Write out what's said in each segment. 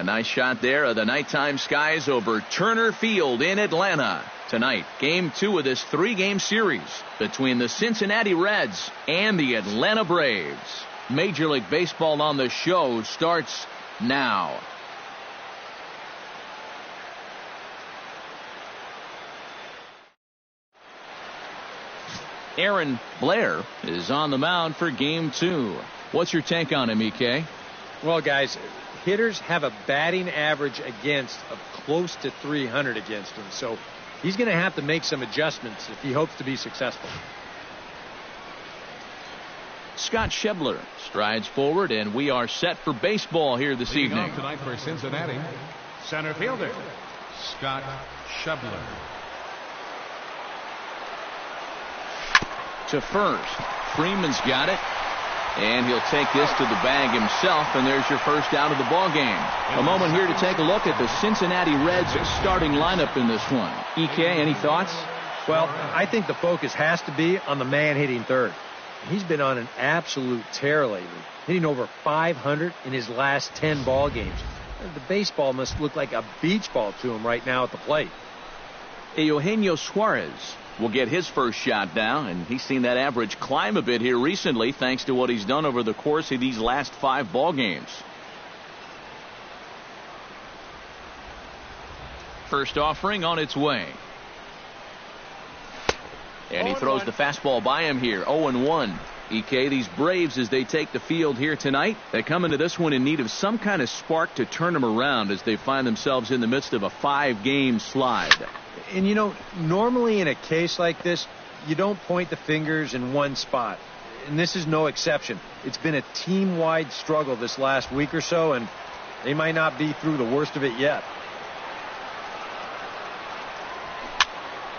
nice shot there of the nighttime skies over Turner Field in Atlanta. Tonight, Game 2 of this 3-game series between the Cincinnati Reds and the Atlanta Braves. Major League Baseball on the show starts now. Aaron Blair is on the mound for Game 2. What's your take on him, EK? Well, guys, hitters have a batting average against of close to 300 against him, so he's going to have to make some adjustments if he hopes to be successful. Scott Schebler strides forward, and we are set for baseball here this evening. Off tonight for Cincinnati, center fielder Scott Schebler. To first, Freeman's got it, and he'll take this to the bag himself, and there's your first out of the ball game. A moment here to take a look at the Cincinnati Reds starting lineup in this one. EK, any thoughts? Well, I think the focus has to be on the man hitting third. He's been on an absolute tear lately, hitting over 500 in his last 10 ball games. The baseball must look like a beach ball to him right now at the plate. Eugenio Suarez will get his first shot now, and he's seen that average climb a bit here recently thanks to what he's done over the course of these last 5 ball games. First offering on its way. And he throws the fastball by him here. 0-1. EK, these Braves, as they take the field here tonight, they come into this one in need of some kind of spark to turn them around as they find themselves in the midst of a 5-game slide. And, you know, normally in a case like this, you don't point the fingers in one spot. And this is no exception. It's been a team-wide struggle this last week or so, and they might not be through the worst of it yet.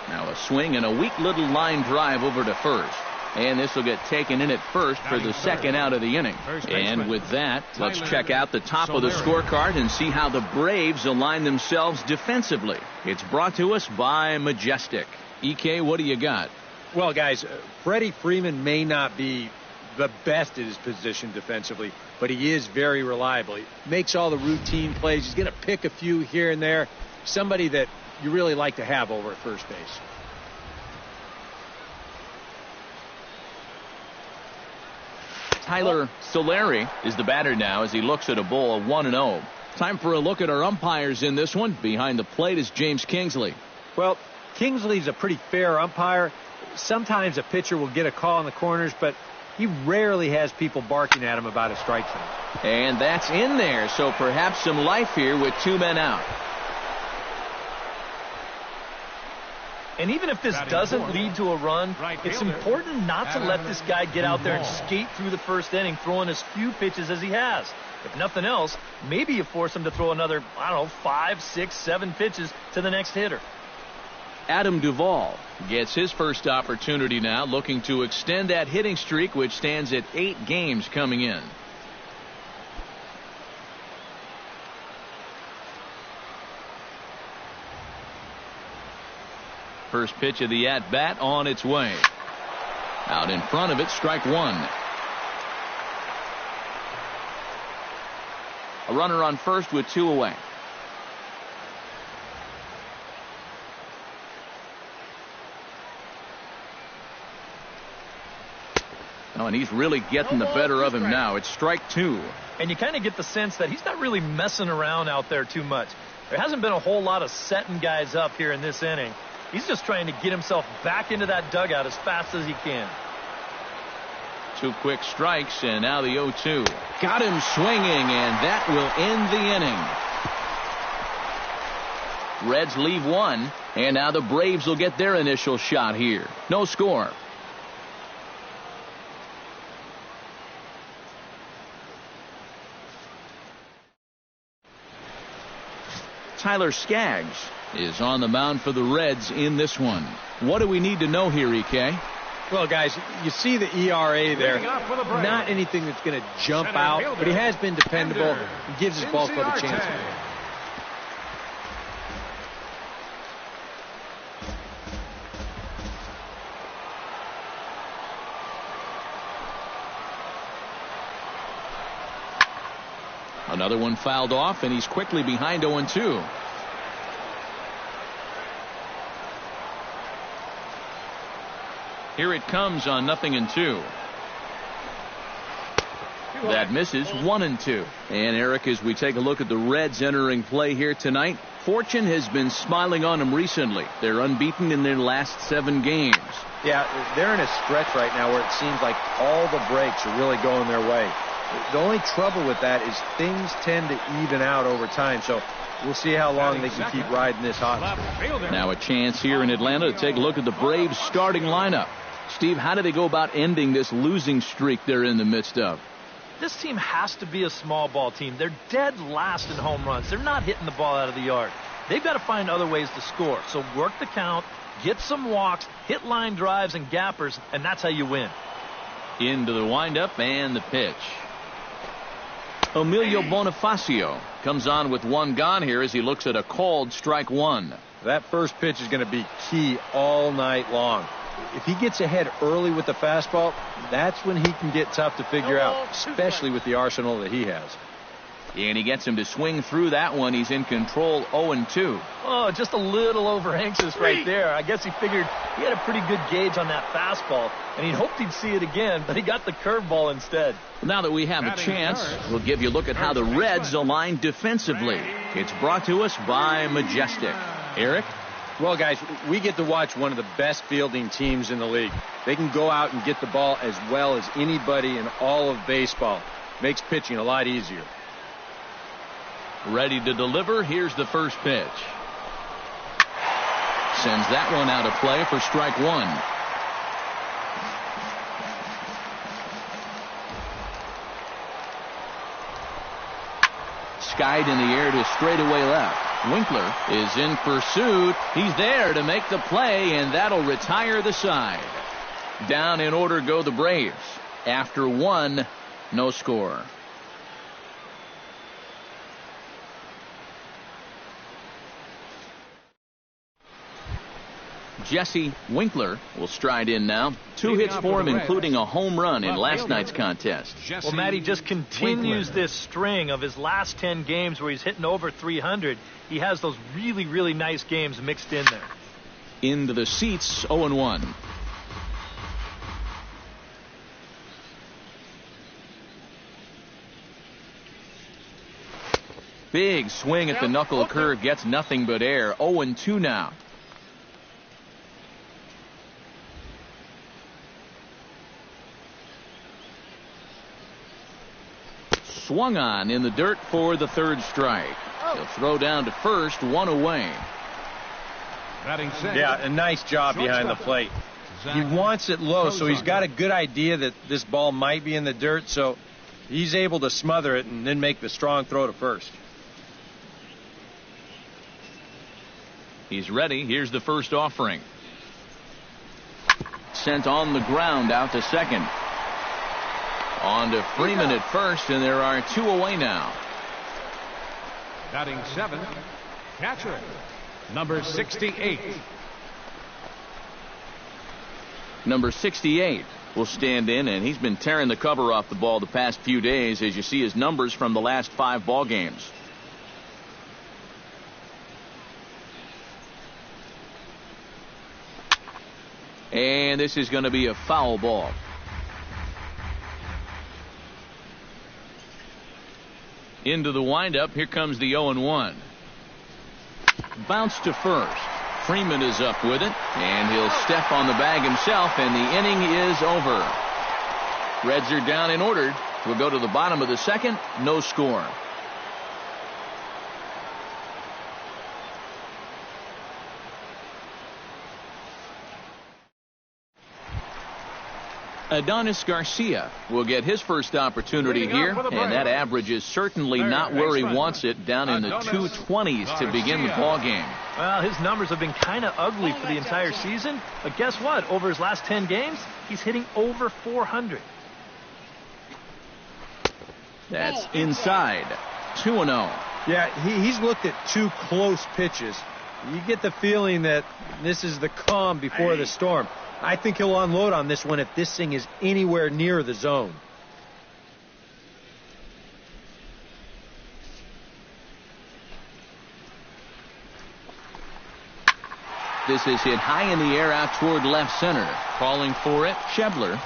Now a swing and a weak little line drive over to first. And this will get taken in at first for the second out of the inning. And with that, let's check out the top of the scorecard and see how the Braves align themselves defensively. It's brought to us by Majestic. EK, what do you got? Well, guys, Freddie Freeman may not be the best at his position defensively, but he is very reliable. He makes all the routine plays. He's going to pick a few here and there. Somebody that you really like to have over at first base. Tyler Solari is the batter now as he looks at a ball 1-0. Time for a look at our umpires in this one. Behind the plate is James Kingsley. Well, Kingsley's a pretty fair umpire. Sometimes a pitcher will get a call in the corners, but he rarely has people barking at him about a strike zone. And that's in there, so perhaps some life here with 2 men out. And even if this doesn't lead to a run, it's important not to let this guy get out there and skate through the first inning, throwing as few pitches as he has. If nothing else, maybe you force him to throw another, 5, 6, 7 pitches to the next hitter. Adam Duvall gets his first opportunity now, looking to extend that hitting streak, which stands at 8 games coming in. First pitch of the at-bat on its way. Out in front of it, strike 1. A runner on first with 2 away. Oh, and he's really getting the better of him now. It's strike 2. And you kind of get the sense that he's not really messing around out there too much. There hasn't been a whole lot of setting guys up here in this inning. He's just trying to get himself back into that dugout as fast as he can. 2 quick strikes, and now the 0-2. Got him swinging, and that will end the inning. Reds leave 1, and now the Braves will get their initial shot here. No score. Tyler Skaggs is on the mound for the Reds in this one. What do we need to know here, EK? Well, guys, you see the ERA there. Not anything that's going to jump out, but he has been dependable. He gives his ball club a chance. Another one fouled off, and he's quickly behind 0-2. Here it comes on 0-2. That misses 1-2. And Eric, as we take a look at the Reds entering play here tonight, fortune has been smiling on them recently. They're unbeaten in their last 7 games. Yeah, they're in a stretch right now where it seems like all the breaks are really going their way. The only trouble with that is things tend to even out over time. So we'll see how long they can keep riding this hot. Now a chance here in Atlanta to take a look at the Braves starting lineup. Steve, how do they go about ending this losing streak they're in the midst of? This team has to be a small ball team. They're dead last in home runs. They're not hitting the ball out of the yard. They've got to find other ways to score. So work the count, get some walks, hit line drives and gappers, and that's how you win. Into the windup and the pitch. Emilio Bonifacio comes on with 1 gone here as he looks at a called strike 1. That first pitch is going to be key all night long. If he gets ahead early with the fastball, that's when he can get tough to figure out, especially with the arsenal that he has. And he gets him to swing through that one. He's in control 0-2. Oh, just a little over anxious right there. I guess he figured he had a pretty good gauge on that fastball, and he hoped he'd see it again, but he got the curveball instead. Now that we have a chance, we'll give you a look at how the Reds align defensively. It's brought to us by Majestic. Eric? Well, guys, we get to watch one of the best fielding teams in the league. They can go out and get the ball as well as anybody in all of baseball. Makes pitching a lot easier. Ready to deliver. Here's the first pitch. Sends that one out of play for strike 1. Skied in the air to straightaway left. Winkler is in pursuit. He's there to make the play, and that'll retire the side. Down in order go the Braves. After 1, no score. Jesse Winkler will stride in now. 2 hits for him, including a home run in last night's contest. Well, Matty just continues this string of his last 10 games where he's hitting over 300. He has those really, really nice games mixed in there. Into the seats, 0-1. Big swing at the knuckle curve, gets nothing but air. 0-2 now. Swung on in the dirt for the 3rd strike. He'll throw down to first, 1 away. Yeah, a nice job behind the plate. He wants it low, so he's got a good idea that this ball might be in the dirt, so he's able to smother it and then make the strong throw to first. He's ready. Here's the first offering. Sent on the ground out to second. On to Freeman at first, and there are 2 away now. Batting 7, catcher, number 68. Number 68 will stand in, and he's been tearing the cover off the ball the past few days, as you see his numbers from the last 5 ball games. And this is going to be a foul ball. Into the windup. Here comes the 0-1. Bounce to first. Freeman is up with it, and he'll step on the bag himself, and the inning is over. Reds are down and ordered. We'll go to the bottom of the 2nd. No score. Adonis Garcia will get his first opportunity here, and that average is certainly not where he wants it, down in the 220s to begin the ball game. Well, his numbers have been kind of ugly for the entire season, but guess what? Over his last 10 games, he's hitting over 400. That's inside. 2-0. Yeah, he's looked at 2 close pitches. You get the feeling that this is the calm before the storm. I think he'll unload on this one if this thing is anywhere near the zone. This is hit high in the air out toward left center. Calling for it, Schebler.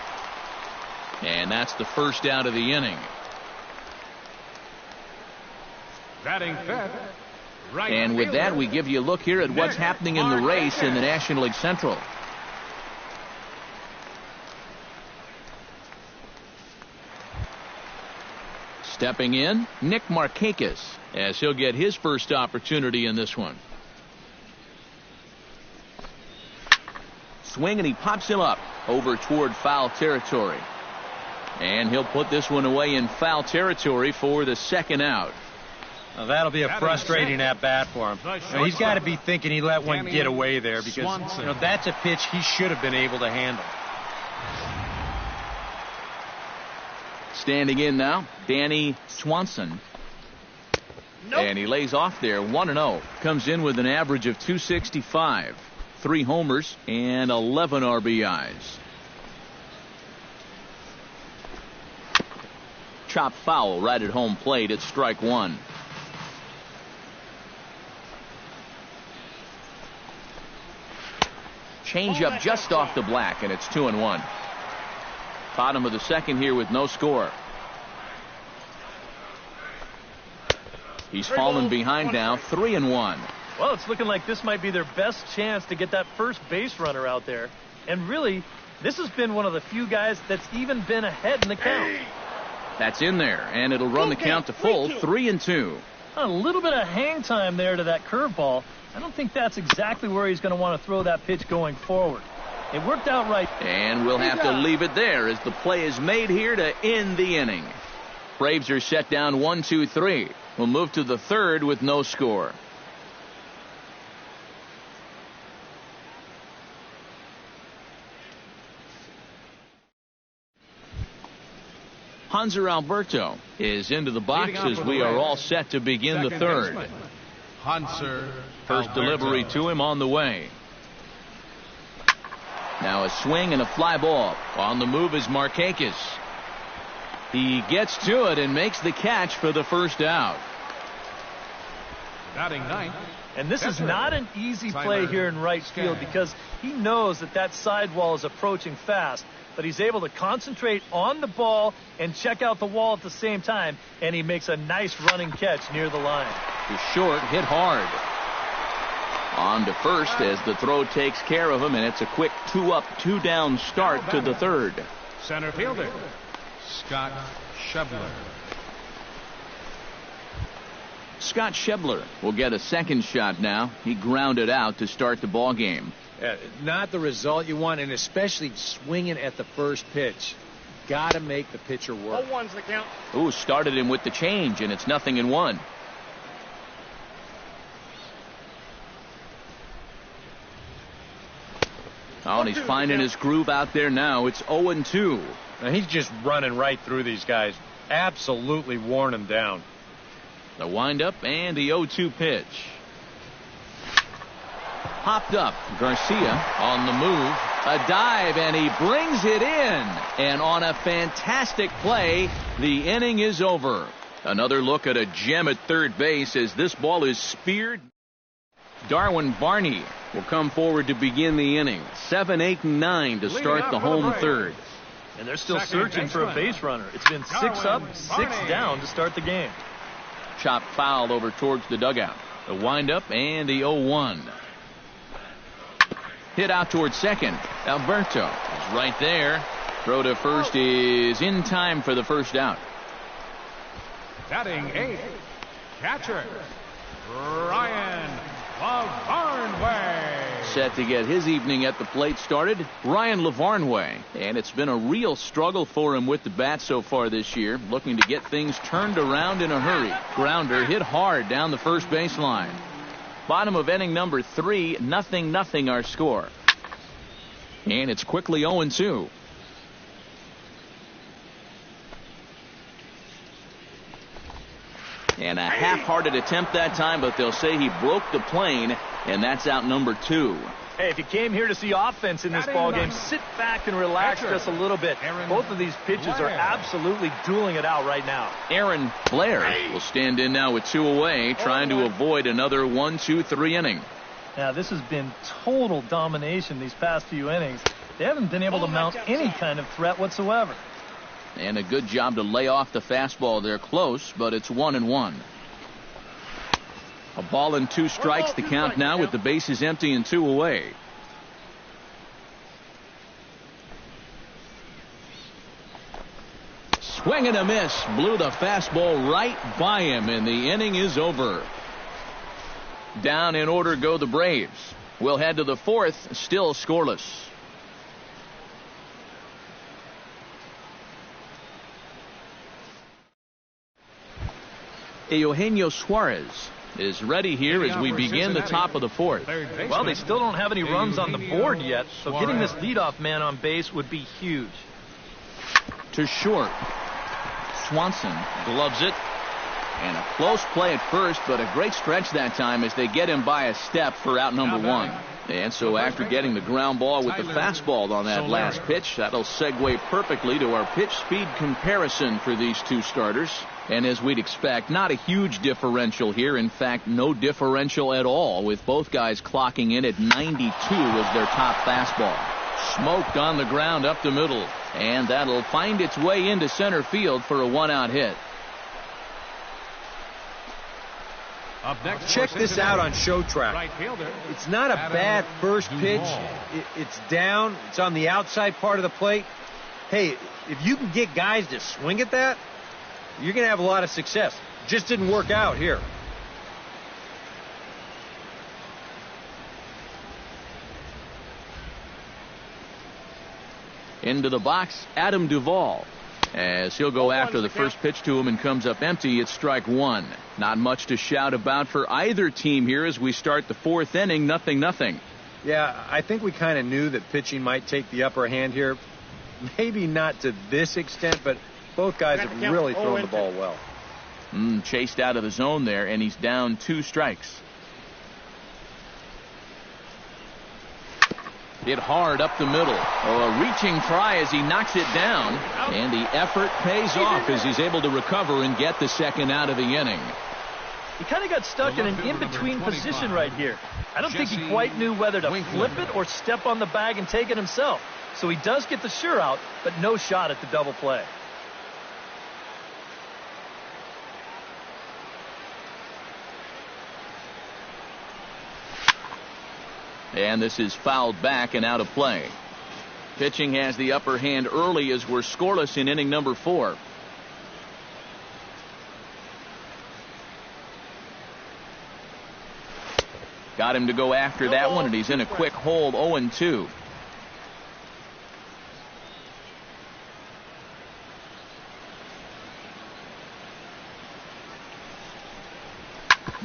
And that's the first out of the inning. Batting fifth. Right and with that, we give you a look here at what's happening in the race in the National League Central. Stepping in, Nick Markakis, as he'll get his first opportunity in this one. Swing, and he pops him up over toward foul territory. And he'll put this one away in foul territory for the second out. Now that'll be a frustrating at-bat for him. Now, he's got to be thinking he let one get away there because that's a pitch he should have been able to handle. Standing in now, Danny Swanson. Nope. And he lays off there, 1-0. Comes in with an average of 265. 3 homers and 11 RBIs. Chop foul right at home plate at strike 1. Change up just off the black, and it's 2-1. Bottom of the second here with no score. He's fallen behind now, 3-1. Well, it's looking like this might be their best chance to get that first base runner out there. And really, this has been one of the few guys that's even been ahead in the count. That's in there, and it'll run the count to full, 3-2. A little bit of hang time there to that curveball. I don't think that's exactly where he's going to want to throw that pitch going forward. It worked out right. And we'll have to leave it there as the play is made here to end the inning. Braves are set down 1-2-3. We'll move to the third with no score. Hanser Alberto is into the box as we are all set to begin the third. Hanser First delivery to him on the way. Now a swing and a fly ball. On the move is Markakis. He gets to it and makes the catch for the first out. Batting ninth. And this is not an easy play here in right field because he knows that sidewall is approaching fast. But he's able to concentrate on the ball and check out the wall at the same time. And he makes a nice running catch near the line. The short hit hard. On to first as the throw takes care of him, and it's a quick 2-up, 2-down start to the third. Center fielder, Scott Schebler. Scott Schebler will get a second shot now. He grounded out to start the ball game. Not the result you want, and especially swinging at the first pitch. Got to make the pitcher work. 0-1's the count. Ooh, started him with the change, and it's 0-1. Oh, and he's finding his groove out there now. It's 0-2. Now he's just running right through these guys. Absolutely worn them down. The windup and the 0-2 pitch. Hopped up. Garcia on the move. A dive, and he brings it in. And on a fantastic play, the inning is over. Another look at a gem at third base as this ball is speared. Darwin Barney will come forward to begin the inning. 7, 8, and 9 to start the home third. And they're still searching for a base runner. It's been 6 up, 6 down to start the game. Chop foul over towards the dugout. The windup and the 0-1. Hit out towards second. Alberto is right there. Throw to first is in time for the first out. Batting eighth, catcher Ryan Lavarnway. Set to get his evening at the plate started, Ryan Lavarnway. And it's been a real struggle for him with the bat so far this year, looking to get things turned around in a hurry. Grounder hit hard down the first baseline. Bottom of inning number 3, 0-0 our score. And it's quickly 0-2. And a half-hearted attempt that time, but they'll say he broke the plane, and that's out number 2. Hey, if you came here to see offense in this ballgame, sit back and relax just a little bit. Both of these pitches are absolutely dueling it out right now. Aaron Blair will stand in now with 2 away, trying to avoid another 1-2-3 inning. Now, this has been total domination these past few innings. They haven't been able to mount any kind of threat whatsoever. And a good job to lay off the fastball there close, but it's 1-1. A ball and 2 strikes the count now with the bases empty and 2 away. Swing and a miss. Blew the fastball right by him, and the inning is over. Down in order go the Braves. We'll head to the 4th, still scoreless. Eugenio Suarez is ready here as we begin the top of the 4th. Well, they still don't have any runs on the board yet, so getting this leadoff man on base would be huge. To short. Swanson gloves it. And a close play at first, but a great stretch that time as they get him by a step for out number 1. And so after getting the ground ball with the fastball on that last pitch, that'll segue perfectly to our pitch speed comparison for these 2 starters. And as we'd expect, not a huge differential here. In fact, no differential at all, with both guys clocking in at 92 as their top fastball. Smoked on the ground up the middle, and that'll find its way into center field for a 1-out hit. Check this out on Show Track. It's not a bad first pitch. It's down. It's on the outside part of the plate. Hey, if you can get guys to swing at that, you're going to have a lot of success. Just didn't work out here. Into the box, Adam Duvall. As he'll go after the first pitch to him and comes up empty, it's strike 1. Not much to shout about for either team here as we start the 4th inning, 0-0. Yeah, I think we kind of knew that pitching might take the upper hand here. Maybe not to this extent, but both guys have really thrown the ball well. Chased out of the zone there, and he's down 2 strikes. Hit hard up the middle. A reaching try as he knocks it down. And the effort pays off as he's able to recover and get the 2nd out of the inning. He kind of got stuck in an in-between position right here. I don't think he quite knew whether to flip it or step on the bag and take it himself. So he does get the sure out, but no shot at the double play. And this is fouled back and out of play. Pitching has the upper hand early as we're scoreless in inning number 4. Got him to go after that one, and he's in a quick hole, 0-2.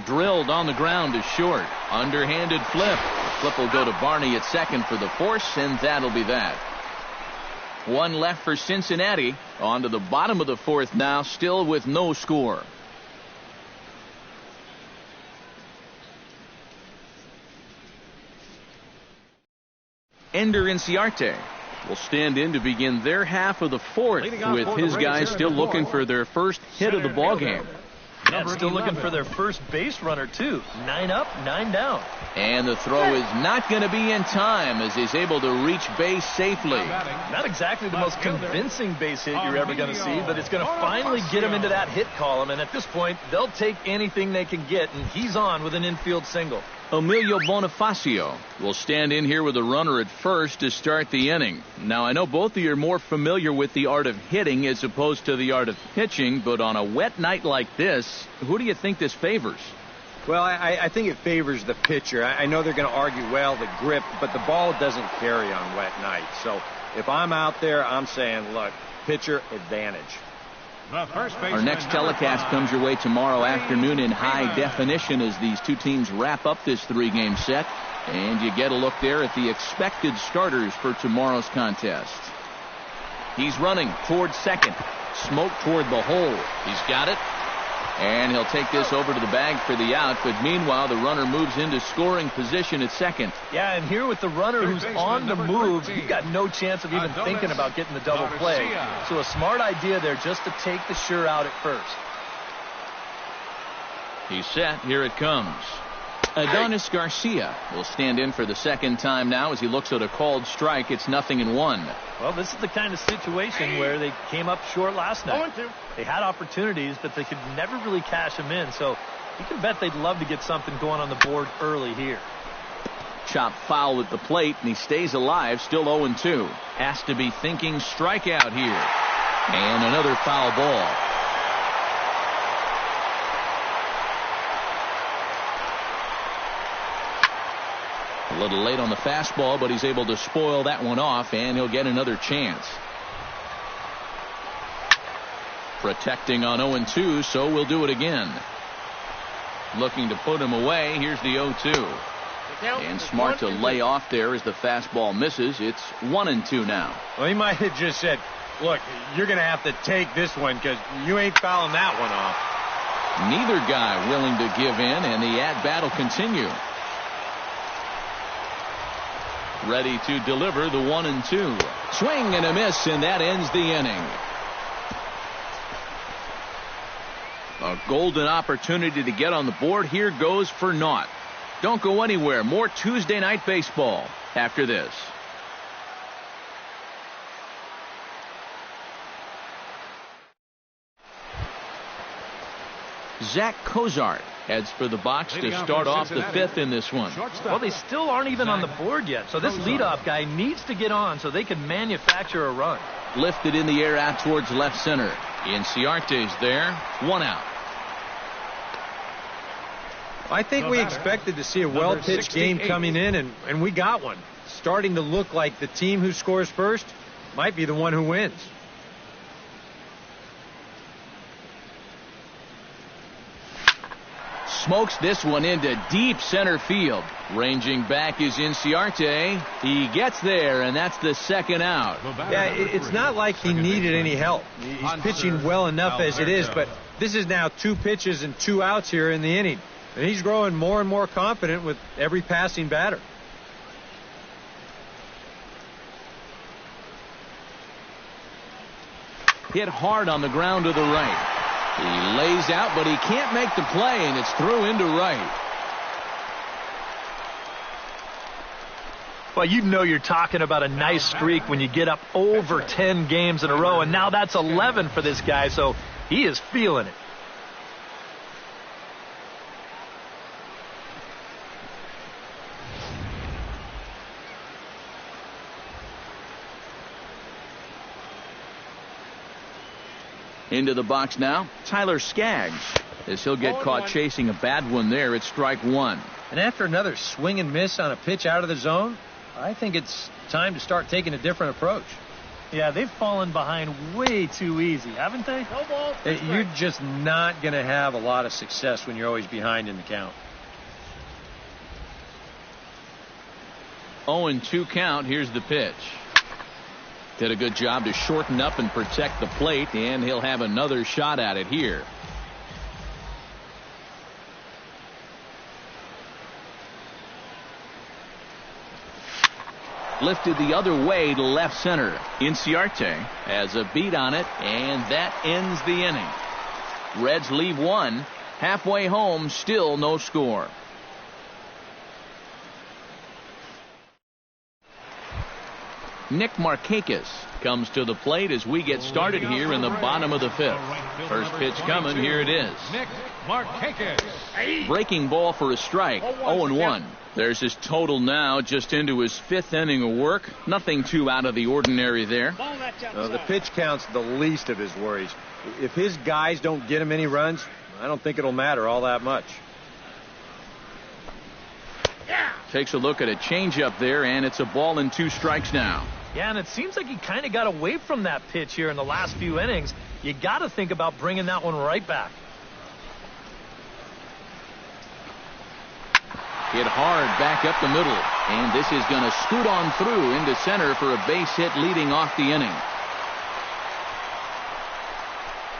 Drilled on the ground to short. Underhanded flip. The flip will go to Barney at second for the force, and that'll be that. 1 left for Cincinnati. On to the bottom of the 4th now, still with no score. Ender Inciarte will stand in to begin their half of the 4th, with his guys still looking for their first hit of the ballgame. And still looking for their first base runner, too. 9 up, 9 down. And the throw is not going to be in time as he's able to reach base safely. Not exactly the most convincing base hit you're ever going to see, but it's going to finally get him into that hit column. And at this point, they'll take anything they can get, and he's on with an infield single. Emilio Bonifacio will stand in here with a runner at first to start the inning. Now, I know both of you are more familiar with the art of hitting as opposed to the art of pitching, but on a wet night like this, who do you think this favors? Well, I think it favors the pitcher. I know they're going to argue, well, the grip, but the ball doesn't carry on wet nights. So if I'm out there, I'm saying, look, pitcher advantage. Our next telecast comes your way tomorrow afternoon in high definition as these two teams wrap up this 3-game set. And you get a look there at the expected starters for tomorrow's contest. He's running towards second. Smoke toward the hole. He's got it. And he'll take this over to the bag for the out. But meanwhile, the runner moves into scoring position at second. Yeah, and here with the runner who's on the move, you've got no chance of even thinking about getting the double play. So a smart idea there just to take the sure out at first. He's set. Here it comes. Adonis Garcia will stand in for the second time now as he looks at a called strike. It's 0-1. Well, this is the kind of situation where they came up short last night. They had opportunities, but they could never really cash them in. So you can bet they'd love to get something going on the board early here. Chopped foul at the plate, and he stays alive, still 0-2. Has to be thinking strikeout here. And another foul ball. A little late on the fastball, but he's able to spoil that one off, and he'll get another chance. Protecting on 0-2, so we'll do it again. Looking to put him away. Here's the 0-2. And smart to lay off there as the fastball misses. It's 1-2 now. Well, he might have just said, look, you're going to have to take this one because you ain't fouling that one off. Neither guy willing to give in, and the at-bat will continue. Ready to deliver the 1-2. Swing and a miss, and that ends the inning. A golden opportunity to get on the board here goes for naught. Don't go anywhere. More Tuesday Night Baseball after this. Zach Cozart heads for the box to start off the fifth in this one. Well, they still aren't even on the board yet, so this leadoff guy needs to get on so they can manufacture a run. Lifted in the air out towards left center. Inciarte's there. One out. I think we expected to see a well-pitched game coming in, and we got one. Starting to look like the team who scores first might be the one who wins. Smokes this one into deep center field. Ranging back is Inciarte. He gets there, and that's the second out. Yeah, it's not like he needed any help. He's pitching well enough as it is, but this is now 2 pitches and 2 outs here in the inning. And he's growing more and more confident with every passing batter. Hit hard on the ground to the right. He lays out, but he can't make the play, and it's through into right. Well, you know you're talking about a nice streak when you get up over 10 games in a row, and now that's 11 for this guy, so he is feeling it. Into the box now, Tyler Skaggs. As he'll get caught chasing a bad one there, it's strike one. And after another swing and miss on a pitch out of the zone, I think it's time to start taking a different approach. Yeah, they've fallen behind way too easy, haven't they? You're just not going to have a lot of success when you're always behind in the count. 0-2 count. Here's the pitch. Did a good job to shorten up and protect the plate, and he'll have another shot at it here. Lifted the other way to left center. Inciarte has a beat on it, and that ends the inning. Reds leave one. Halfway home, still no score. Nick Markakis comes to the plate as we get started here in the bottom of the fifth. First pitch coming, here it is. Nick Markakis. Breaking ball for a strike, 0-1. There's his total now, just into his 5th inning of work. Nothing too out of the ordinary there. The pitch count's the least of his worries. If his guys don't get him any runs, I don't think it'll matter all that much. Takes a look at a changeup there, and it's a ball and 2 strikes now. Yeah, and it seems like he kind of got away from that pitch here in the last few innings. You got to think about bringing that one right back. Hit hard back up the middle, and this is going to scoot on through into center for a base hit leading off the inning.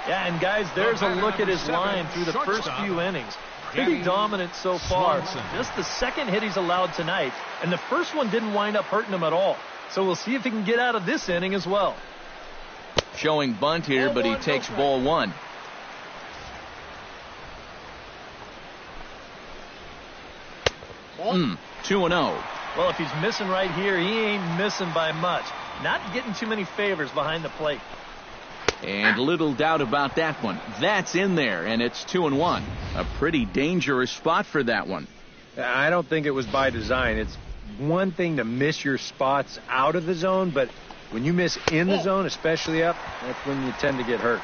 Yeah, and guys, there's a look at his line through the first few innings. Pretty dominant so far. Just the second hit he's allowed tonight, and the first one didn't wind up hurting him at all. So we'll see if he can get out of this inning as well. Showing bunt here, but he takes ball 1. 2-0. Well, if he's missing right here, he ain't missing by much. Not getting too many favors behind the plate. And little doubt about that one. That's in there, and it's 2-1. A pretty dangerous spot for that one. I don't think it was by design. It's one thing to miss your spots out of the zone, but when you miss in the zone, especially up, that's when you tend to get hurt.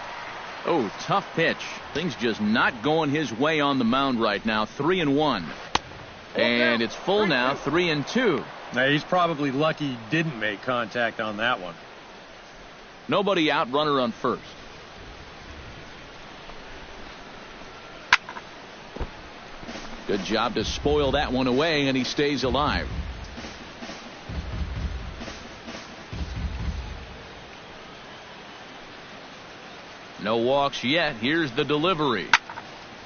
Oh, tough pitch. Things just not going his way on the mound right now. 3-1. And it's full now, 3-2. Now, he's probably lucky he didn't make contact on that one. Nobody out, runner on first. Good job to spoil that one away, and he stays alive. No walks yet. Here's the delivery.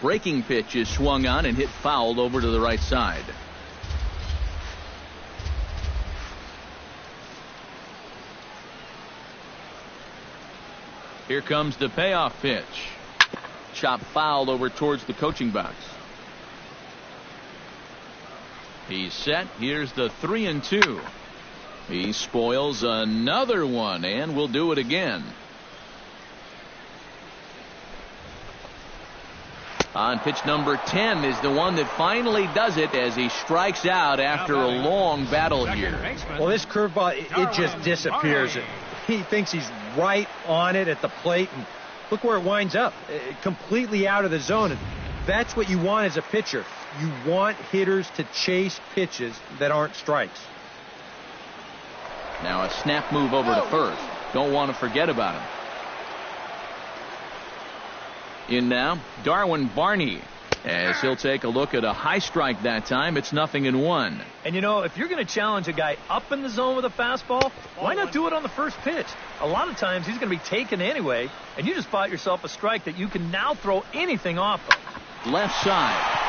Breaking pitch is swung on and hit foul over to the right side. Here comes the payoff pitch. Chop fouled over towards the coaching box. He's set. Here's the 3-2. He spoils another one, and will do it again. On pitch number 10 is the one that finally does it as he strikes out after a long battle here. Well, this curveball, it just disappears. He thinks he's right on it at the plate, and look where it winds up. Completely out of the zone. And that's what you want as a pitcher. You want hitters to chase pitches that aren't strikes. Now a snap move over to first. Don't want to forget about him. In now, Darwin Barney, as he'll take a look at a high strike that time. It's 0-1. And you know, if you're going to challenge a guy up in the zone with a fastball, why not do it on the first pitch? A lot of times he's going to be taken anyway, and you just bought yourself a strike that you can now throw anything off of. Left side.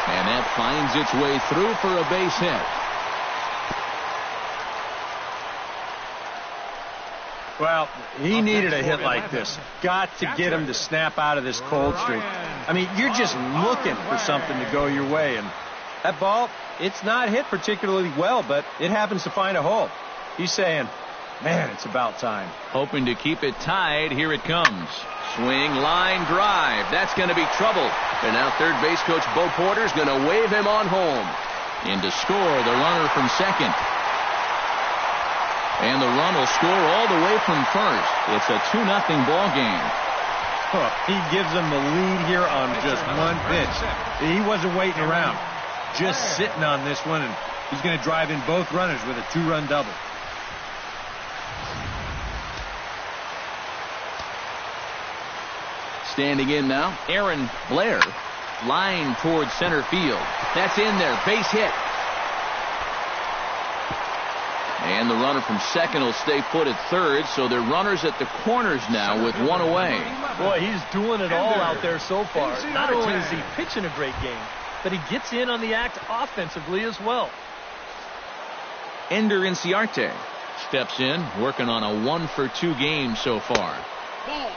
And that finds its way through for a base hit. Well, he needed a hit like this. Got to get him to snap out of this cold streak. I mean, you're just looking for something to go your way. And that ball, it's not hit particularly well, but it happens to find a hole. He's saying, man, it's about time. Hoping to keep it tied. Here it comes. Swing, line, drive. That's going to be trouble. And now third base coach Bo Porter's going to wave him on home. In to score the runner from second. And the run will score all the way from first. It's a 2-0 ball game. Oh, he gives them the lead here on just one pitch. He wasn't waiting around. Just sitting on this one, and he's going to drive in both runners with a 2-run double. Standing in now, Aaron Blair. Line towards center field. That's in there. Base hit. And the runner from second will stay put at third, so they're runners at the corners now with one away. Boy, he's doing it all out there so far. Not only is he pitching a great game, but he gets in on the act offensively as well. Ender Inciarte steps in, working on a 1-for-2 game so far.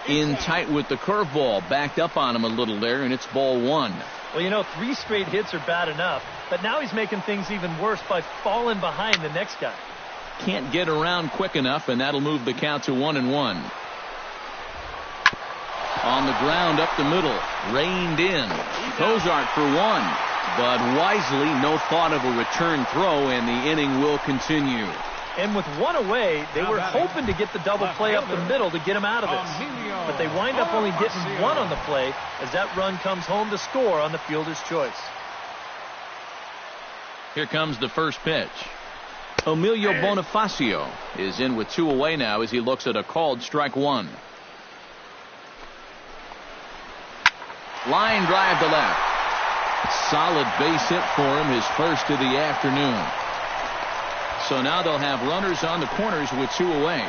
In tight with the curveball, backed up on him a little there, and it's ball one. Well, you know, 3 straight hits are bad enough, but now he's making things even worse by falling behind the next guy. Can't get around quick enough, and that'll move the count to 1-1. On the ground up the middle, reined in. Cozart for one, but wisely no thought of a return throw, and the inning will continue. And with one away, they were hoping to get the double play up the middle to get him out of this. But they wind up only getting one on the play as that run comes home to score on the fielder's choice. Here comes the first pitch. Emilio Bonifacio is in with 2 away now as he looks at a called strike one. Line drive to left. Solid base hit for him, his first of the afternoon. So now they'll have runners on the corners with 2 away.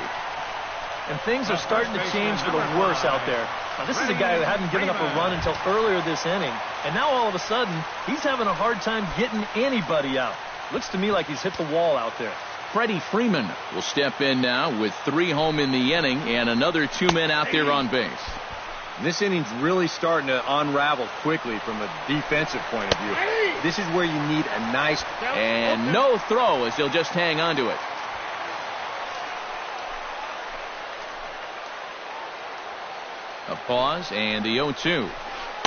And things are starting to change for the worse out there. Now, this is a guy who hadn't given up a run until earlier this inning. And now all of a sudden, he's having a hard time getting anybody out. Looks to me like he's hit the wall out there. Freddie Freeman will step in now with 3 home in the inning and another 2 men out there on base. This inning's really starting to unravel quickly from a defensive point of view. This is where you need a nice... And no throw as he'll just hang on to it. A pause and the 0-2.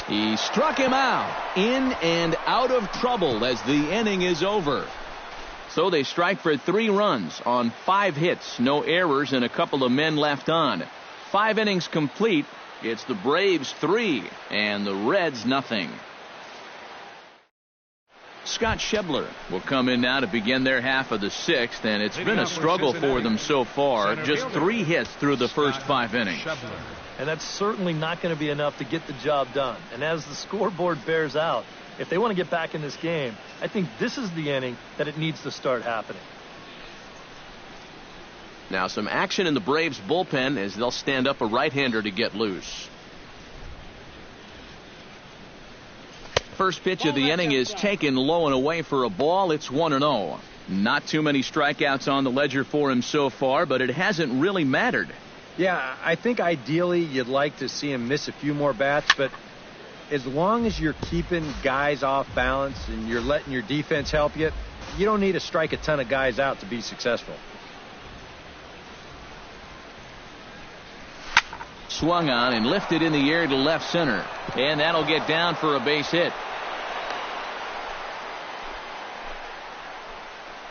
He struck him out. In and out of trouble as the inning is over. So they strike for 3 runs on 5 hits. No errors and a couple of men left on. 5 innings complete. It's the Braves 3 and the Reds nothing. Scott Schebler will come in now to begin their half of the 6th, and it's been a struggle for them so far. Just 3 hits through the first 5 innings. And that's certainly not going to be enough to get the job done. And as the scoreboard bears out, if they want to get back in this game, I think this is the inning that it needs to start happening. Now some action in the Braves bullpen as they'll stand up a right-hander to get loose. First pitch of the inning is taken low and away for a ball. It's 1-0. Not too many strikeouts on the ledger for him so far, but it hasn't really mattered. Yeah, I think ideally you'd like to see him miss a few more bats, but as long as you're keeping guys off balance and you're letting your defense help you, you don't need to strike a ton of guys out to be successful. Swung on and lifted in the air to left center. And that'll get down for a base hit.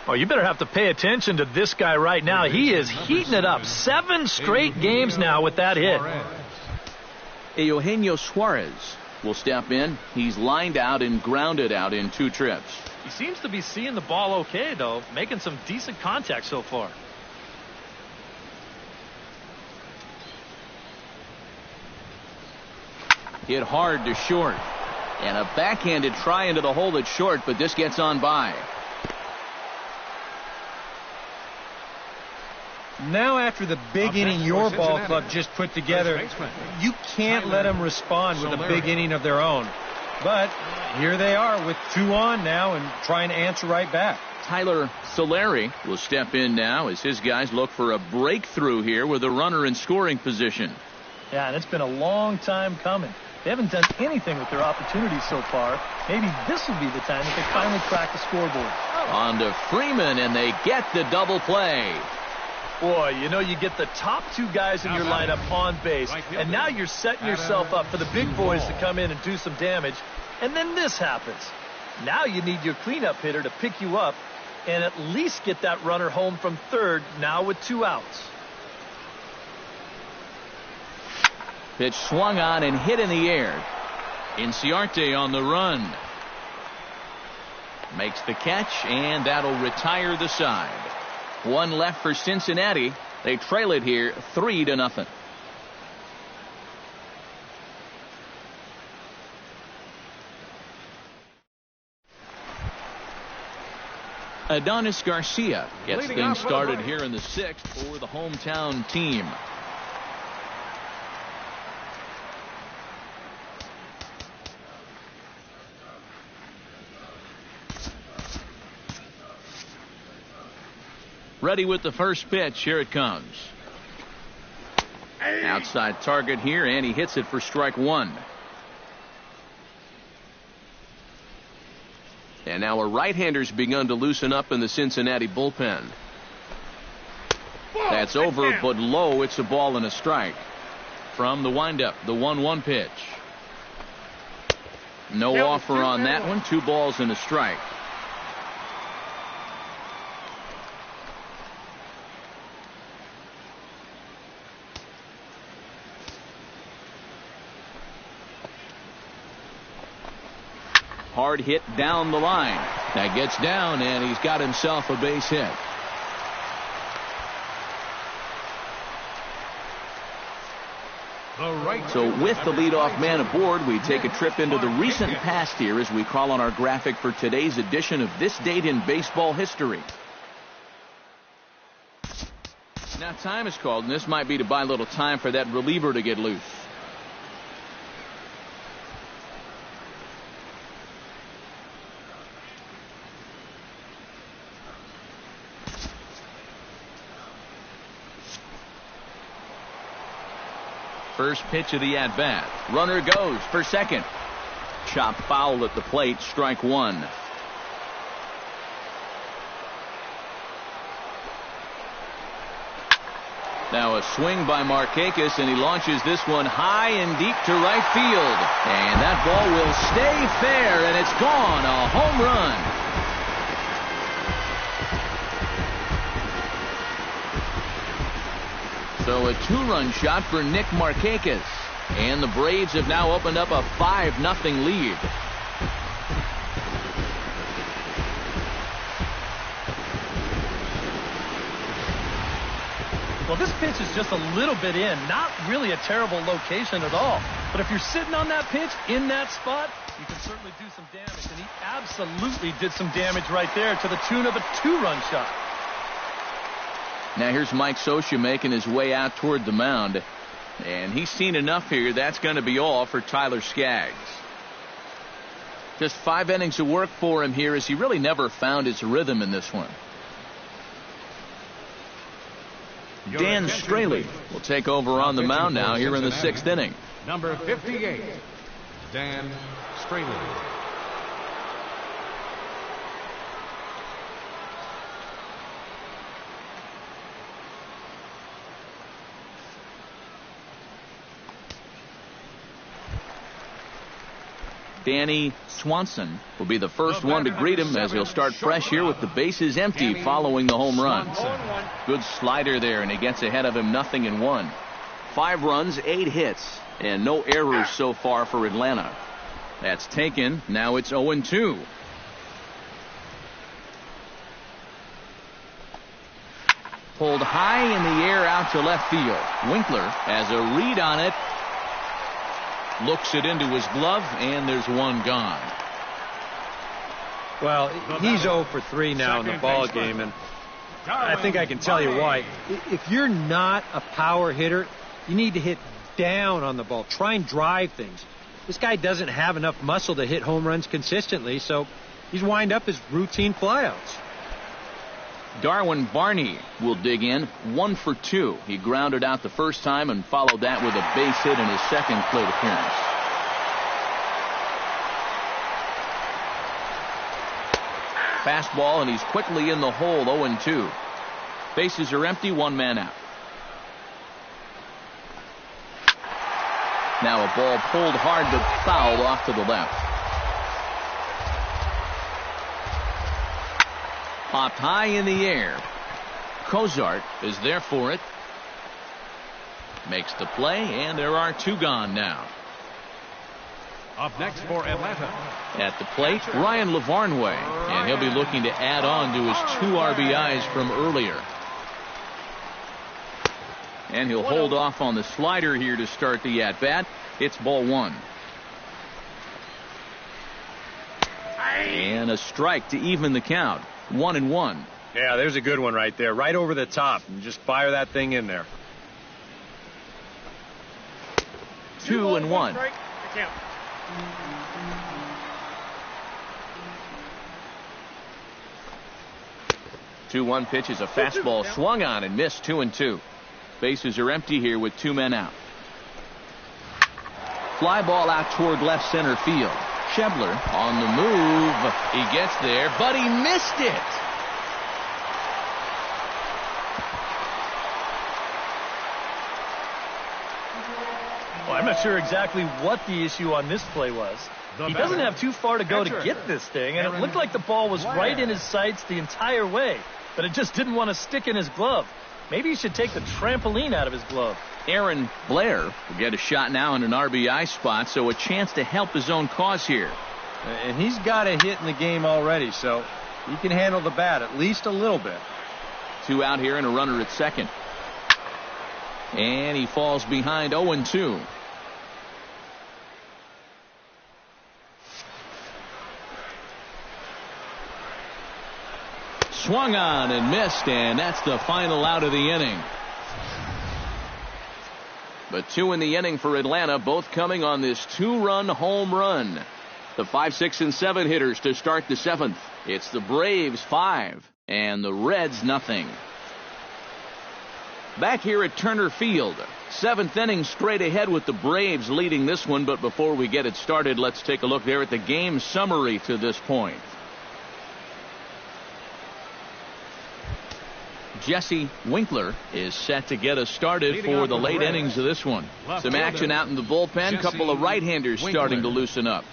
Oh, you better have to pay attention to this guy right now. He is heating it up. 7 straight games now with that hit. Eugenio Suarez will step in. He's lined out and grounded out in 2 trips. He seems to be seeing the ball okay, though, making some decent contact so far. Hit hard to short. And a backhanded try into the hole at short, but this gets on by. Now after the big inning your ball club just put together, you can't let them respond with a big inning of their own. But here they are with 2 on now and trying to answer right back. Tyler Solari will step in now as his guys look for a breakthrough here with a runner in scoring position. Yeah, and it's been a long time coming. They haven't done anything with their opportunities so far. Maybe this will be the time that they finally crack the scoreboard. On to Freeman, and they get the double play. Boy, you know, you get the top 2 guys in your lineup on base, and now you're setting yourself up for the big boys to come in and do some damage, and then this happens. Now you need your cleanup hitter to pick you up and at least get that runner home from third, now with 2 outs. Pitch swung on and hit in the air. Inciarte on the run. Makes the catch, and that'll retire the side. 1 left for Cincinnati. They trail it here 3-0. Adonis Garcia gets things started here in the 6th for the hometown team. Ready with the first pitch. Here it comes. Outside target here, and he hits it for strike 1. And now a right-hander's begun to loosen up in the Cincinnati bullpen. That's over, but low. It's a ball and a strike. From the windup, the 1-1 pitch. No offer on that one. 2 balls and a strike. Hard hit down the line. That gets down, and he's got himself a base hit. So with the leadoff man aboard, we take a trip into the recent past here as we call on our graphic for today's edition of This Date in Baseball History. Now time is called, and this might be to buy a little time for that reliever to get loose. First pitch of the at-bat. Runner goes for second. Chop foul at the plate. Strike 1. Now a swing by Markakis, and he launches this one high and deep to right field. And that ball will stay fair, and it's gone. A home run. So a 2-run shot for Nick Markakis. And the Braves have now opened up a 5-0 lead. Well, this pitch is just a little bit in. Not really a terrible location at all. But if you're sitting on that pitch in that spot, you can certainly do some damage. And he absolutely did some damage right there to the tune of a 2-run shot. Now here's Mike Scioscia making his way out toward the mound. And he's seen enough here. That's going to be all for Tyler Skaggs. Just 5 innings of work for him here, as he really never found his rhythm in this one. Dan Straley will take over on the mound now here in the 6th inning. Number 58, Dan Straley. Danny Swanson will be the first one to greet him, as he'll start fresh here with the bases empty following the home run. Good slider there, and he gets ahead of him 0-1. 5 runs, 8 hits, and no errors so far for Atlanta. That's taken. Now it's 0-2. Pulled high in the air out to left field. Winkler has a read on it. Looks it into his glove, and there's one gone. Well, he's 0 for 3 now in the ball game, and I think I can tell you why. If you're not a power hitter, you need to hit down on the ball. Try and drive things. This guy doesn't have enough muscle to hit home runs consistently, so he's wind up his routine flyouts. Darwin Barney will dig in, 1 for 2. He grounded out the first time and followed that with a base hit in his second plate appearance. Fastball, and he's quickly in the hole, 0-2. Bases are empty, 1 man out. Now a ball pulled hard but fouled off to the left. Popped high in the air. Cozart is there for it. Makes the play, and there are 2 gone now. Up next for Atlanta. At the plate, Ryan Lavarnway, and he'll be looking to add on to his 2 RBIs from earlier. And he'll hold off on the slider here to start the at-bat. It's ball 1. And a strike to even the count. 1-1. Yeah, there's a good one right there. Right over the top. And just fire that thing in there. 2-1. 2-1 pitch is a fastball swung on and missed. 2-2. Bases are empty here with 2 men out. Fly ball out toward left center field. Schebler on the move. He gets there, but he missed it. Well, I'm not sure exactly what the issue on this play was. He doesn't have too far to go to get this thing, and it looked like the ball was right in his sights the entire way, but it just didn't want to stick in his glove. Maybe he should take the trampoline out of his glove. Aaron Blair will get a shot now in an RBI spot, so a chance to help his own cause here. And he's got a hit in the game already, so he can handle the bat at least a little bit. 2 out here and a runner at second. And he falls behind 0-2. Swung on and missed, and that's the final out of the inning. But 2 in the inning for Atlanta, both coming on this 2-run home run. The 5, 6, and 7 hitters to start the 7th. It's the Braves 5 and the Reds 0. Back here at Turner Field, 7th inning straight ahead with the Braves leading this one. But before we get it started, let's take a look there at the game summary to this point. Jesse Winkler is set to get us started for the late innings of this one. Some action out in the bullpen. Couple of right-handers starting to loosen up.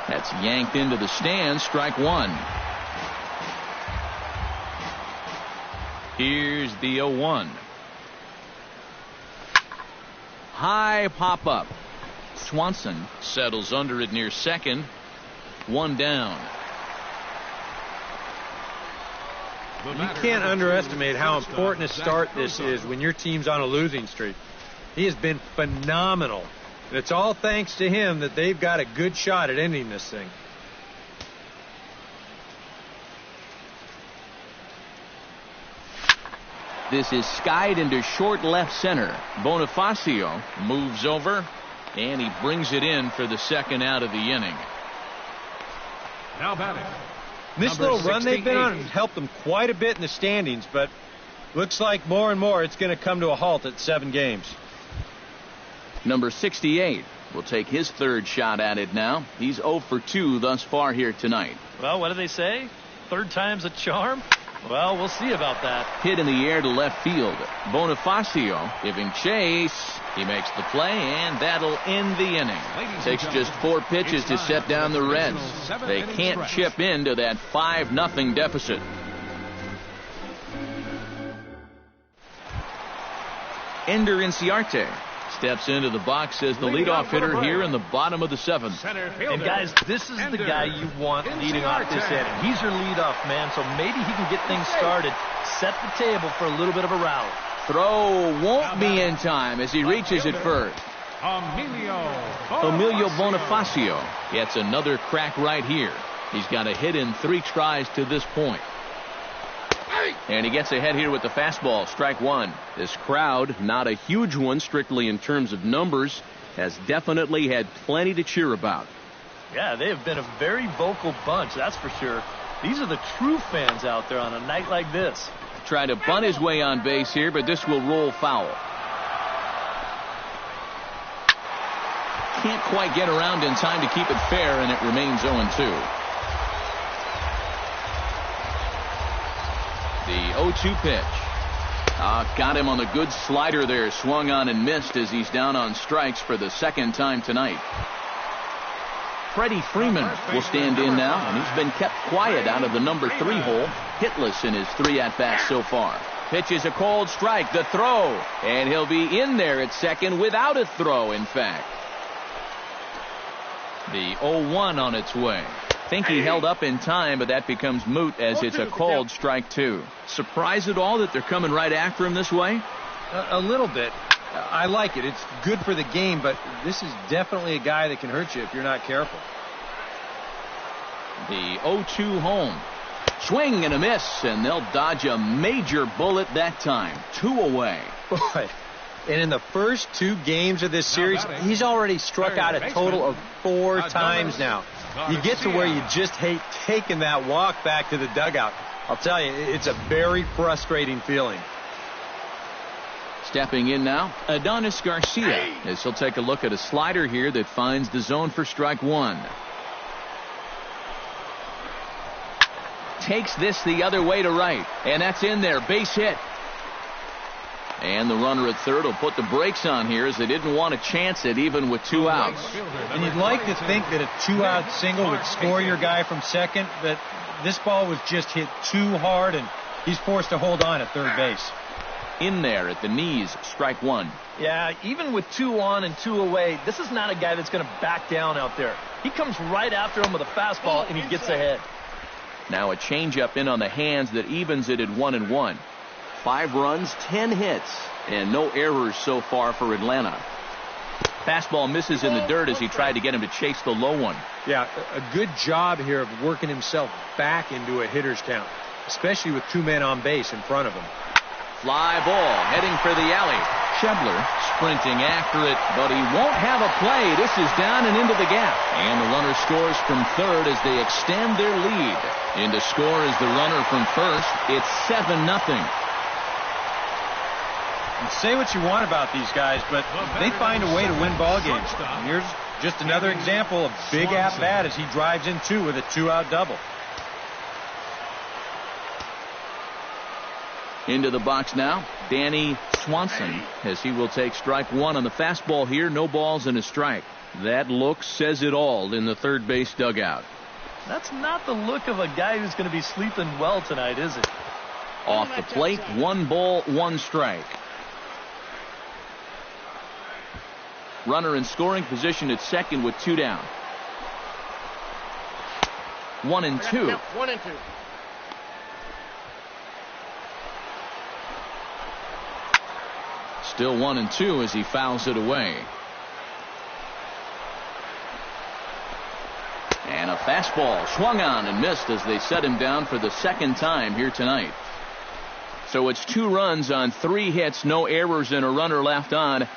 That's yanked into the stands. Strike one. Here's the 0-1. High pop up. Swanson settles under it near second. One down. You can't underestimate how important a start this is when your team's on a losing streak. He has been phenomenal. And it's all thanks to him that they've got a good shot at ending this thing. This is skied into short left center. Bonifacio moves over, and he brings it in for the second out of the inning. Now batting. This little run they've been on has helped them quite a bit in the standings, but looks like more and more it's going to come to a halt at 7 games. Number 68 will take his third shot at it now. He's 0 for 2 thus far here tonight. Well, what do they say? Third time's a charm? Well, we'll see about that. Hit in the air to left field. Bonifacio giving chase. He makes the play, and that'll end the inning. Takes just 4 pitches to set down the Reds. They can't chip into that 5-0 deficit. Ender Inciarte steps into the box as the leadoff hitter here in the bottom of the 7th. And guys, this is the guy you want leading off this inning. He's your leadoff man, so maybe he can get things started, set the table for a little bit of a rally. Throw won't be in time as he reaches it first. Emilio Bonifacio gets another crack right here. He's got a hit in 3 tries to this point. And he gets ahead here with the fastball. Strike one. This crowd, not a huge one strictly in terms of numbers, has definitely had plenty to cheer about. Yeah, they have been a very vocal bunch, that's for sure. These are the true fans out there on a night like this. Trying to bunt his way on base here, but this will roll foul. Can't quite get around in time to keep it fair, and it remains 0-2. The 0-2 pitch. Got him on the good slider there. Swung on and missed as he's down on strikes for the second time tonight. Freddie Freeman will stand in now, and he's been kept quiet out of the number 3 hole. Hitless in his 3 at-bats so far. Pitches a cold strike. The throw. And he'll be in there at second without a throw, in fact. The 0-1 on its way. Think he held up in time, but that becomes moot as it's a called strike 2. Surprised at all that they're coming right after him this way? A little bit. I like it. It's good for the game, but this is definitely a guy that can hurt you if you're not careful. The 0-2 home. Swing and a miss, and they'll dodge a major bullet that time. 2 away. Boy. And in the first 2 games of this series, he's already struck out a total of 4 times now. You get to where you just hate taking that walk back to the dugout. I'll tell you, it's a very frustrating feeling. Stepping in now, Adonis Garcia, as he'll take a look at a slider here that finds the zone for strike 1. Takes this the other way to right, and that's in there. Base hit. And the runner at third will put the brakes on here as they didn't want to chance it even with 2 outs. And you'd like to think that a 2-out single would score your guy from second, but this ball was just hit too hard, and he's forced to hold on at third base. In there at the knees, strike 1. Yeah, even with 2 on and 2 away, this is not a guy that's going to back down out there. He comes right after him with a fastball, and he gets ahead. Now a changeup in on the hands that evens it at 1-1. 5 runs, 10 hits, and no errors so far for Atlanta. Fastball misses in the dirt as he tried to get him to chase the low one. Yeah, a good job here of working himself back into a hitter's count, especially with 2 men on base in front of him. Fly ball heading for the alley. Schebler sprinting after it, but he won't have a play. This is down and into the gap. And the runner scores from third as they extend their lead. In to score is the runner from first. It's 7-0. And say what you want about these guys, but they find a way to win ball games. And here's just another example of big at-bat as he drives in 2 with a 2-out double. Into the box now, Danny Swanson, as he will take strike one on the fastball here. No balls and a strike. That look says it all in the third base dugout. That's not the look of a guy who's going to be sleeping well tonight, is it? Off the plate, 1 ball, 1 strike. Runner in scoring position at second with 2 down. 1-2. 1-2. Still 1-2 as he fouls it away. And a fastball swung on and missed as they set him down for the second time here tonight. So it's 2 runs on 3 hits, no errors, and a runner left on.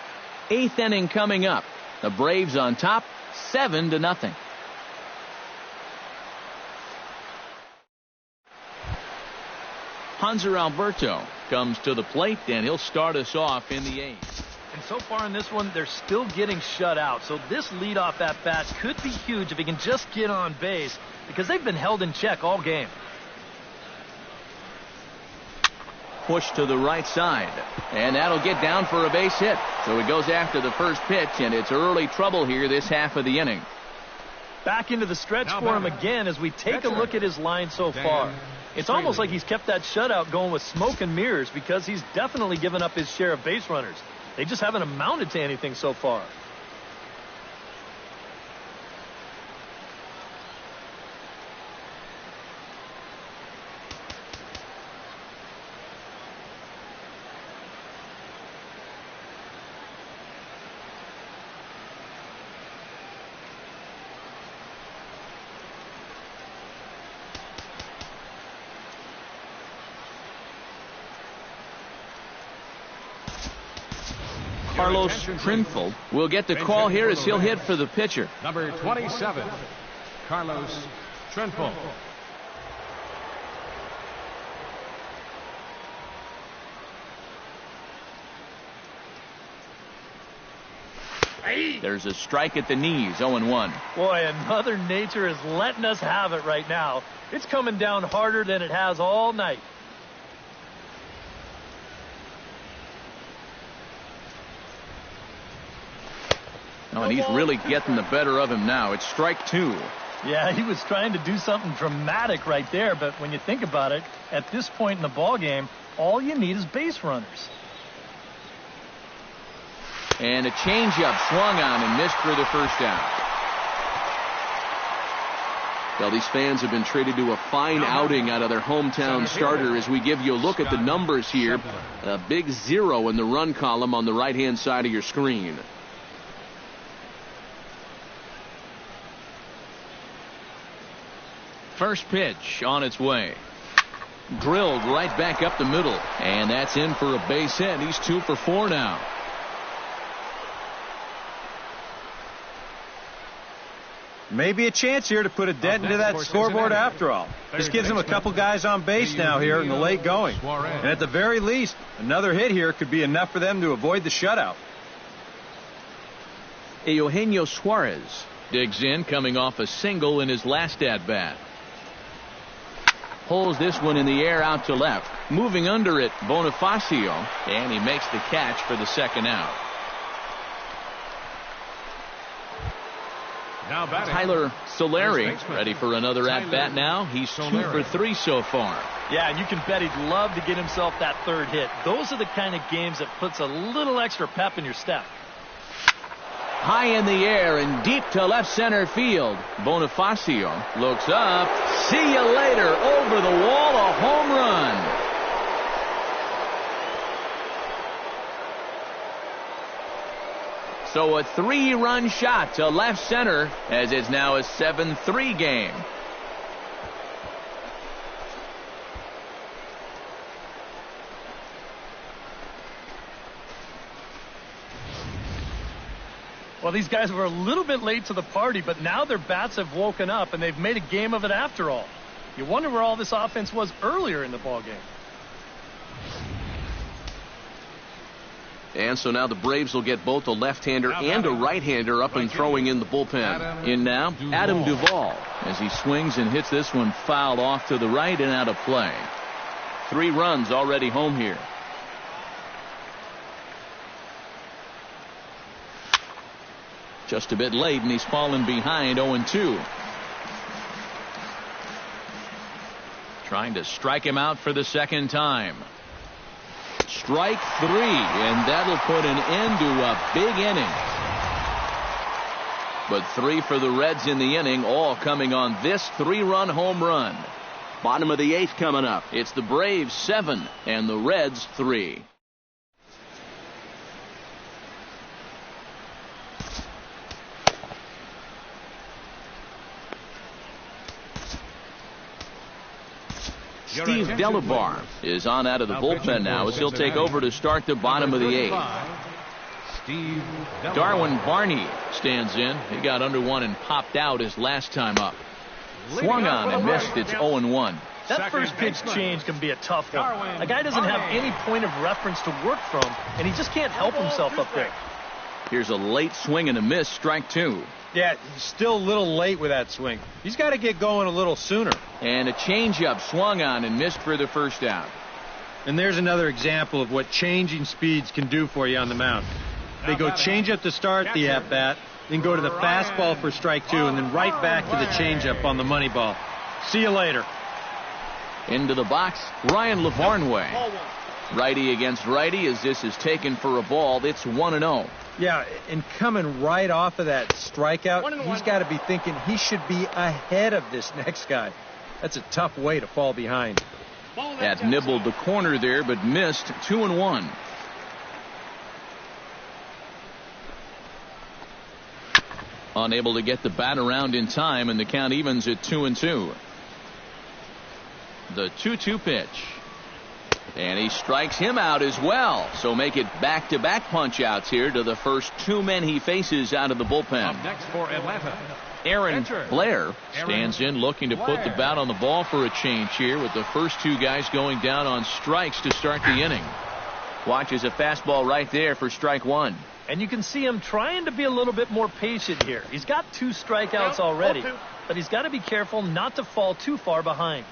8th inning coming up. The Braves on top, 7-0. Hanser Alberto comes to the plate, and he'll start us off in the 8th. And so far in this one, they're still getting shut out. So this leadoff at bat could be huge if he can just get on base, because they've been held in check all game. Push to the right side, and that'll get down for a base hit. So he goes after the first pitch, and it's early trouble here this half of the inning. Back into the stretch for him again as we take a look at his line so far. It's almost like he's kept that shutout going with smoke and mirrors, because he's definitely given up his share of base runners. They just haven't amounted to anything so far. Carlos Trinfeld will get the call here as he'll hit for the pitcher. Number 27, Carlos Trinfeld. There's a strike at the knees, 0-1. Boy, and Mother Nature is letting us have it right now. It's coming down harder than it has all night. Oh, and he's really getting the better of him now. It's strike 2. Yeah, he was trying to do something dramatic right there, but when you think about it, at this point in the ball game, all you need is base runners. And a changeup swung on and missed for the first down. Well, these fans have been treated to a fine outing out of their hometown starter as we give you a look at the numbers here. A big 0 in the run column on the right-hand side of your screen. First pitch on its way. Drilled right back up the middle. And that's in for a base hit. He's 2 for 4 now. Maybe a chance here to put a dent into that scoreboard after all. This gives him a couple guys on base now here in the late going. And at the very least, another hit here could be enough for them to avoid the shutout. Eugenio Suarez digs in, coming off a single in his last at-bat. Pulls this one in the air out to left. Moving under it, Bonifacio, and he makes the catch for the second out. Now batting, Tyler Solari ready for another at-bat now. He's 2 for 3 so far. Yeah, and you can bet he'd love to get himself that third hit. Those are the kind of games that puts a little extra pep in your step. High in the air and deep to left center field. Bonifacio looks up. See you later. Over the wall, a home run. So a 3-run shot to left center as it's now a 7-3 game. Well, these guys were a little bit late to the party, but now their bats have woken up, and they've made a game of it after all. You wonder where all this offense was earlier in the ballgame. And so now the Braves will get both a left-hander and a right-hander up and throwing in the bullpen. In now, Adam Duvall, as he swings and hits this one fouled off to the right and out of play. 3 runs already home here. Just a bit late, and he's fallen behind 0-2. Trying to strike him out for the second time. Strike 3, and that'll put an end to a big inning. But 3 for the Reds in the inning, all coming on this 3-run home run. Bottom of the 8th coming up. It's the Braves 7 and the Reds 3. Steve Delabar is on out of the bullpen now as he'll take over to start the bottom of the 8th. Darwin Barney stands in. He got under 1 and popped out his last time up. Swung on and missed. It's 0-1. That first pitch change can be a tough one. A guy doesn't have any point of reference to work from, and he just can't help himself up there. Here's a late swing and a miss. Strike 2. Yeah, he's still a little late with that swing. He's got to get going a little sooner. And a changeup swung on and missed for the first out. And there's another example of what changing speeds can do for you on the mound. They go changeup to start the at-bat, then go to the fastball for strike 2, and then right back to the changeup on the money ball. See you later. Into the box, Ryan Lavarnway. Righty against righty as this is taken for a ball. It's 1-0. Yeah, and coming right off of that strikeout, he's got to be thinking he should be ahead of this next guy. That's a tough way to fall behind. That nibbled the corner there, but missed. 2-1. Unable to get the bat around in time, and the count evens at 2-2. The 2-2 pitch. And he strikes him out as well. So make it back-to-back punch-outs here to the first 2 men he faces out of the bullpen. Up next for Atlanta, Aaron Blair stands in looking to put the bat on the ball for a change here with the first 2 guys going down on strikes to start the inning. Watches a fastball right there for strike 1. And you can see him trying to be a little bit more patient here. He's got 2 strikeouts already, but he's got to be careful not to fall too far behind.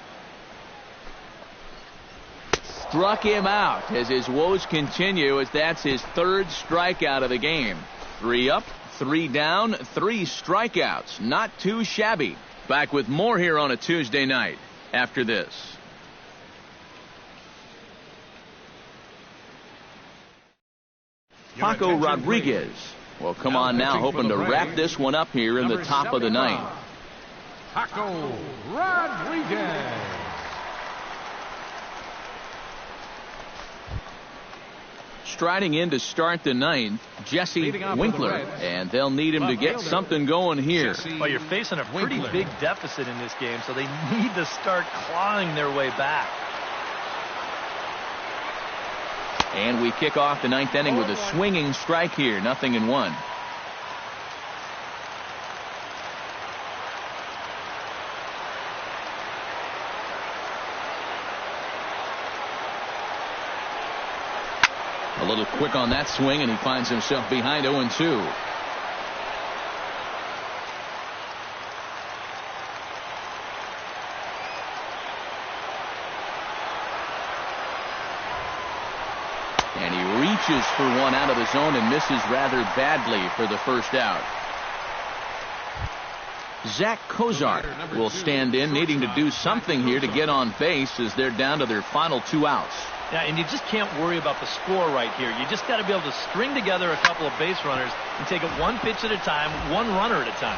Struck him out as his woes continue as that's his 3rd strikeout of the game. 3 up, 3 down, 3 strikeouts. Not too shabby. Back with more here on a Tuesday night after this. Paco Rodriguez will come on now, hoping to wrap this one up here in the top of the 9th. Paco Rodriguez. Striding in to start the 9th, Jesse Winkler, and they'll need him to get something going here. Well, you're facing a pretty big deficit in this game, so they need to start clawing their way back. And we kick off the 9th inning with a swinging strike here, 0-1. A little quick on that swing, and he finds himself behind 0-2. And he reaches for one out of the zone and misses rather badly for the first out. Zach Kozar will stand in, needing to do something here to get on base as they're down to their final 2 outs. Yeah, and you just can't worry about the score right here. You just got to be able to string together a couple of base runners and take it 1 pitch at a time, 1 runner at a time.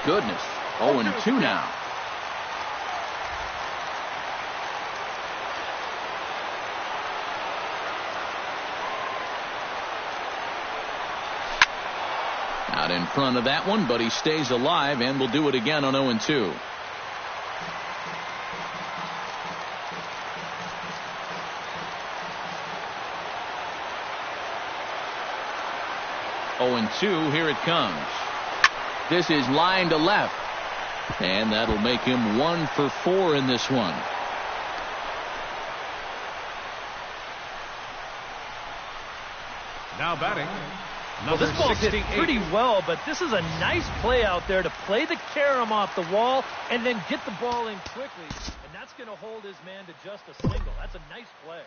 Goodness, 0-2 now. Out in front of that one, but he stays alive and will do it again on 0-2. Here it comes. This is line to left, and that'll make him 1 for 4 in this one. Now batting, Well, this ball's hit pretty well, but this is a nice play out there to play the carom off the wall and then get the ball in quickly. And that's going to hold his man to just a single. That's a nice play.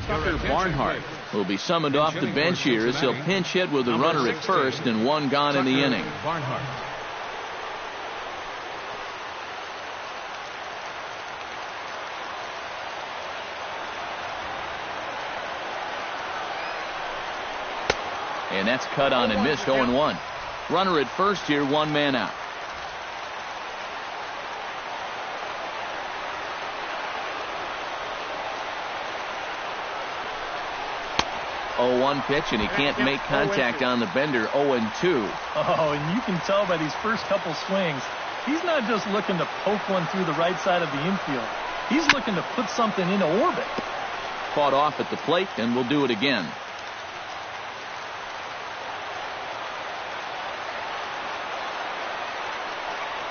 Tucker Barnhart will be summoned off the bench here as he'll pinch hit with a runner at first and one gone in the inning. Barnhart. And that's cut on and missed. 0-1. Runner at first here, one man out. 0-1 pitch, and he can't make contact on the bender. 0-2. Oh, and you can tell by these first couple swings, he's not just looking to poke one through the right side of the infield. He's looking to put something into orbit. Fought off at the plate, and we'll do it again.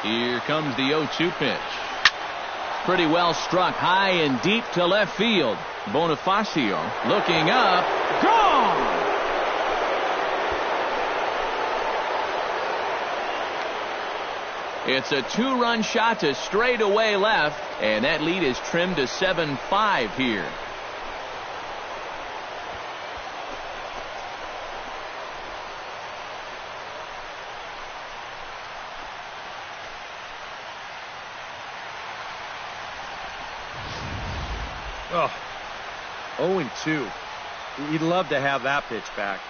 Here comes the 0-2 pitch. Pretty well struck high and deep to left field. Bonifacio looking up. Gone! It's a two-run shot to straightaway left, and that lead is trimmed to 7-5 here. Oh, 0-2. He'd love to have that pitch back.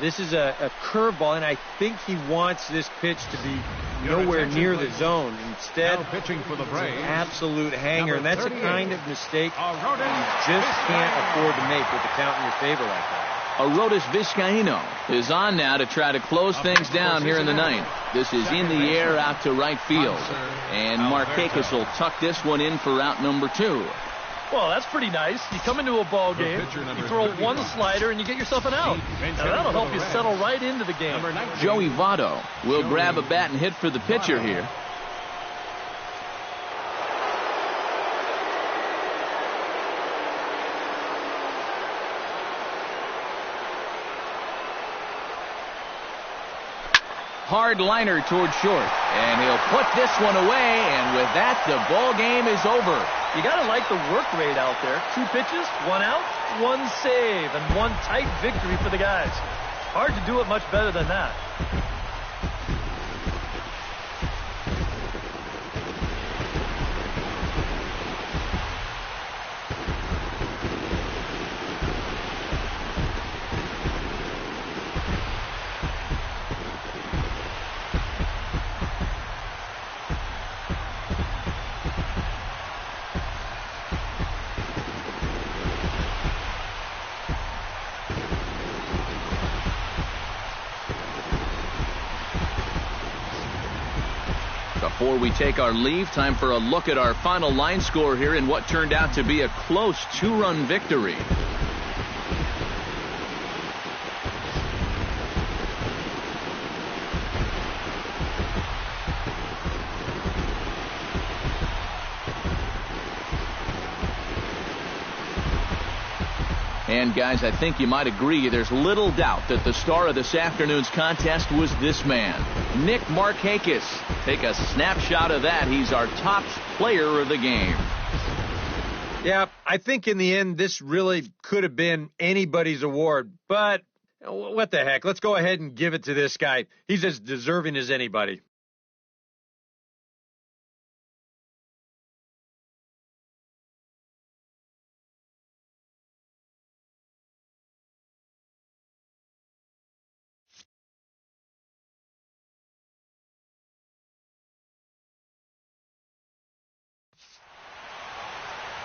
This is a curveball, and I think he wants this pitch to be nowhere near the zone. Instead, pitching for the Braves, absolute hanger, and that's a kind of mistake you just can't afford to make with the count in your favor like that. Arodys Vizcaino is on now to try to close things down here in the ninth. This is in the air out to right field, and Markakis will tuck this one in for out number 2. Well, that's pretty nice. You come into a ball game, you throw one slider, and you get yourself an out. Now, that'll help you settle right into the game. Joey Votto will grab a bat and hit for the pitcher here. Hard liner toward short, and he'll put this one away, and with that, the ball game is over. You got to like the work rate out there. 2 pitches, 1 out, 1 save, and 1 tight victory for the guys. Hard to do it much better than that. Before we take our leave, time for a look at our final line score here in what turned out to be a close 2-run victory. And guys, I think you might agree there's little doubt that the star of this afternoon's contest was this man, Nick Markakis. Take a snapshot of that. He's our top player of the game. Yeah, I think in the end this really could have been anybody's award, but what the heck? Let's go ahead and give it to this guy. He's as deserving as anybody.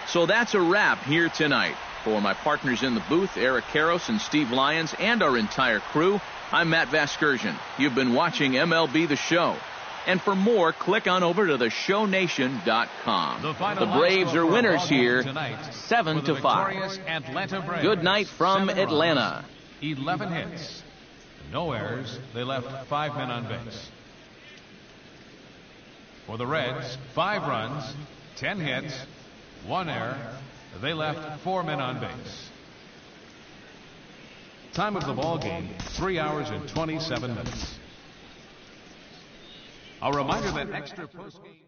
So that's a wrap here tonight. For my partners in the booth, Eric Karros and Steve Lyons, and our entire crew, I'm Matt Vasgersian. You've been watching MLB The Show. And for more, click on over to theshownation.com. The Braves are winners here, 7-5. Good night from Atlanta. 11 hits, no errors. They left 5 men on base. For the Reds, 5 runs, 10 hits, 1 error. They left 4 men on base. Time of the ball game, 3 hours and 27 minutes. A reminder that extra postgame...